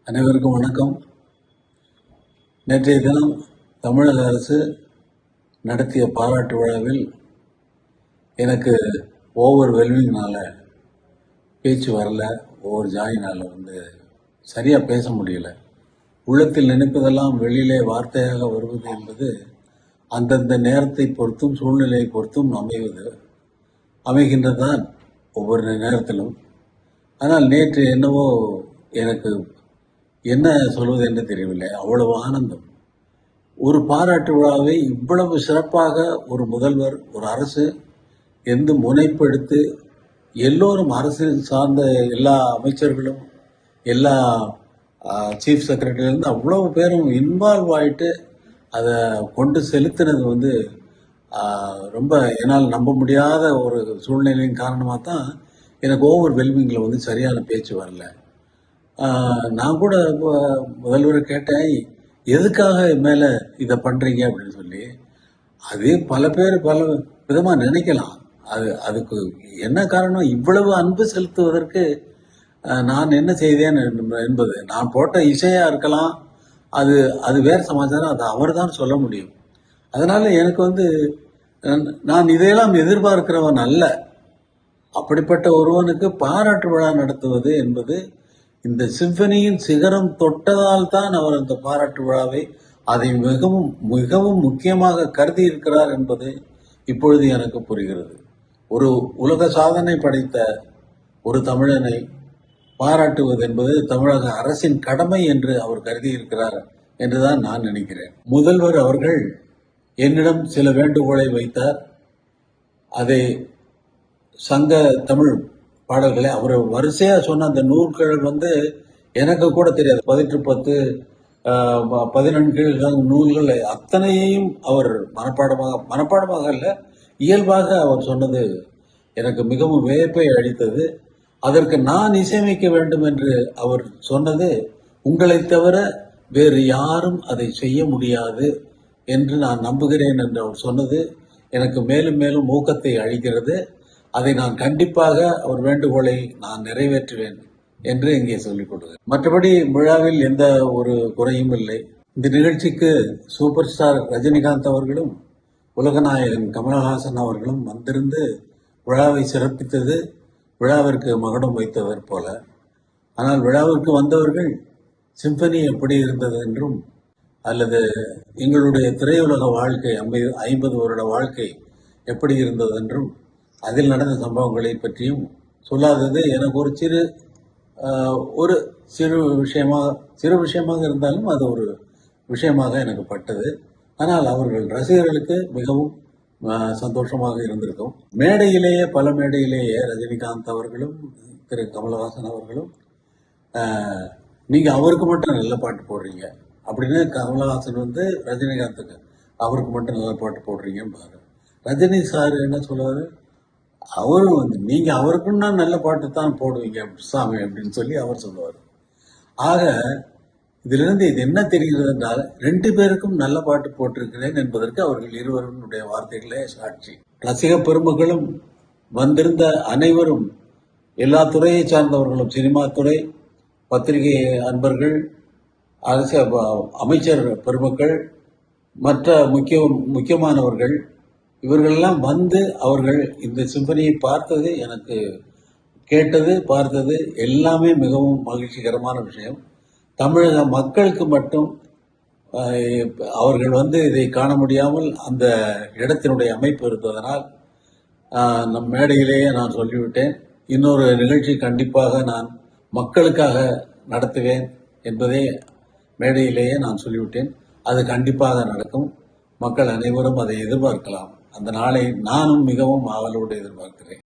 அனைவருக்கும் வணக்கம். நேற்றைய தினம் தமிழக அரசு நடத்திய பாராட்டு விழாவில் எனக்கு ஓவர்வெல்மிங்னால பேச்சு வரல. ஓவர் ஜாயினால் சரியாக பேச முடியல. உள்ளத்தில் நினைப்பதெல்லாம் வெளியிலே வார்த்தையாக வருவது என்பது அந்தந்த நேரத்தை பொறுத்தும் சூழ்நிலையை பொறுத்தும் அமைகின்றதான் ஒவ்வொரு நேரத்திலும். ஆனால் நேற்று என்னவோ எனக்கு என்ன சொல்வது என்று தெரியவில்லை. அவ்வளவு ஆனந்தம். ஒரு பாராட்டு விழாவை இவ்வளவு சிறப்பாக ஒரு முதல்வர், ஒரு அரசு எந்த முனைப்பு எடுத்து எல்லோரும் அரசு சார்ந்த எல்லா அமைச்சர்களும் எல்லா சீஃப் செக்ரட்டரியிலேருந்து அவ்வளவு பேரும் இன்வால்வ் ஆகிட்டு அதை கொண்டு செலுத்தினது ரொம்ப என்னால் நம்ப முடியாத ஒரு சூழ்நிலையின் காரணமாக தான் எனக்கு ஓவர் வெல்மிங்கில் சரியான பேச்சு வரல. நான் கூட முதல்வரை கேட்டேன், எதுக்காக மேலே இதை பண்ணுறீங்க அப்படின்னு சொல்லி. அது பல பேர் பல விதமாக நினைக்கலாம். அதுக்கு என்ன காரணம், இவ்வளவு அன்பு செலுத்துவதற்கு நான் என்ன செய்தேன் என்பது. நான் போட்ட இசையாக இருக்கலாம், அது வேறு சமாச்சாரம், அது அவர் தான் சொல்ல முடியும். அதனால் எனக்கு நான் இதையெல்லாம் எதிர்பார்க்கிறவன் அல்ல. அப்படிப்பட்ட ஒருவனுக்கு பாராட்டு விழா நடத்துவது என்பது இந்த சிம்பனியின் சிகரம் தொட்டதால் தான் அவர் அந்த பாராட்டு விழாவை அதை மிகவும் மிகவும் முக்கியமாக கருதி இருக்கிறார் என்பது இப்பொழுது எனக்கு புரிகிறது. ஒரு உலக சாதனை படைத்த ஒரு தமிழனை பாராட்டுவது என்பது தமிழக அரசின் கடமை என்று அவர் கருதி இருக்கிறார் என்றுதான் நான் நினைக்கிறேன். முதல்வர் அவர்கள் என்னிடம் சில வேண்டுகோளை வைத்தார். அதை சங்க தமிழ் பாடல்களை அவர் வரிசையாக சொன்ன அந்த நூல்கள் எனக்கு கூட தெரியாது. 18 14 நூல்கள் அத்தனையையும் அவர் மனப்பாடமாக இல்லை, இயல்பாக அவர் சொன்னது எனக்கு மிகவும் வியப்பை அளித்தது. அதற்கு நான் இசையமைக்க வேண்டும் என்று அவர் சொன்னது, உங்களை தவிர வேறு யாரும் அதை செய்ய முடியாது என்று நான் நம்புகிறேன் என்று அவர் சொன்னது எனக்கு மேலும் மேலும் ஊக்கத்தை அளிக்கிறது. அதை நான் கண்டிப்பாக அவர் வேண்டுகோளை நான் நிறைவேற்றுவேன் என்று இங்கே சொல்லிக் கொடுக்கிறேன். மற்றபடி விழாவில் எந்த ஒரு குறையும் இல்லை. இந்த நிகழ்ச்சிக்கு சூப்பர் ஸ்டார் ரஜினிகாந்த் அவர்களும் உலகநாயகன் கமலஹாசன் அவர்களும் வந்திருந்து விழாவை சிறப்பித்தது விழாவிற்கு மகுடம் வைத்தவர் போல. ஆனால் விழாவிற்கு வந்தவர்கள் சிம்பனி எப்படி இருந்தது என்றும், அல்லது எங்களுடைய திரையுலக வாழ்க்கை 50 வருட வாழ்க்கை எப்படி இருந்தது என்றும், அதில் நடந்த சம்பவங்களை பற்றியும் சொல்லாதது எனக்கு ஒரு சிறு விஷயமாக இருந்தாலும் அது ஒரு விஷயமாக எனக்கு பட்டது. ஆனால் அவர்கள் ரசிகர்களுக்கு மிகவும் சந்தோஷமாக இருந்திருக்கும். பல மேடையிலேயே ரஜினிகாந்த் அவர்களும் திரு கமலஹாசன் அவர்களும் நீங்கள் அவருக்கு மட்டும் நல்ல பாட்டு போடுறீங்க அப்படின்னு கமலஹாசன் ரஜினிகாந்துக்கு அவருக்கு மட்டும் நல்ல பாட்டு போடுறீங்கன்னு பாரு. ரஜினி சார் என்ன சொல்லுவார், அவரும் நீங்க அவருக்குன்னா நல்ல பாட்டு தான் போடுவீங்க சாமி அப்படின்னு சொல்லி அவர் சொல்லுவார். ஆக இதிலிருந்து இது என்ன தெரிகிறது என்றால், 2 பேருக்கும் நல்ல பாட்டு போட்டிருக்கிறேன் என்பதற்கு அவர்கள் இருவருடைய வார்த்தைகளே சாட்சி. ரசிக பெருமக்களும் வந்திருந்த அனைவரும், எல்லா துறையை சார்ந்தவர்களும், சினிமா துறை, பத்திரிகை அன்பர்கள், அரசு அமைச்சர் பெருமக்கள், மற்ற முக்கியமானவர்கள், இவர்களெல்லாம் அவர்கள் இந்த சிம்பனியை பார்த்தது, எனக்கு கேட்டது, பார்த்தது எல்லாமே மிகவும் மகிழ்ச்சிகரமான விஷயம். தமிழக மக்களுக்கு மட்டும் அவர்கள் இதை காண முடியாமல் அந்த இடத்தினுடைய அமைப்பு இருந்ததனால் நம் மேடையிலேயே நான் சொல்லிவிட்டேன், இன்னொரு நிகழ்ச்சி கண்டிப்பாக நான் மக்களுக்காக நடத்துவேன் என்பதை மேடையிலேயே நான் சொல்லிவிட்டேன். அது கண்டிப்பாக நடக்கும். மக்கள் அனைவரும் அதை எதிர்பார்க்கலாம். அந்த நாளை நானும் மிகவும் ஆவலோடு எதிர்பார்க்கிறேன்.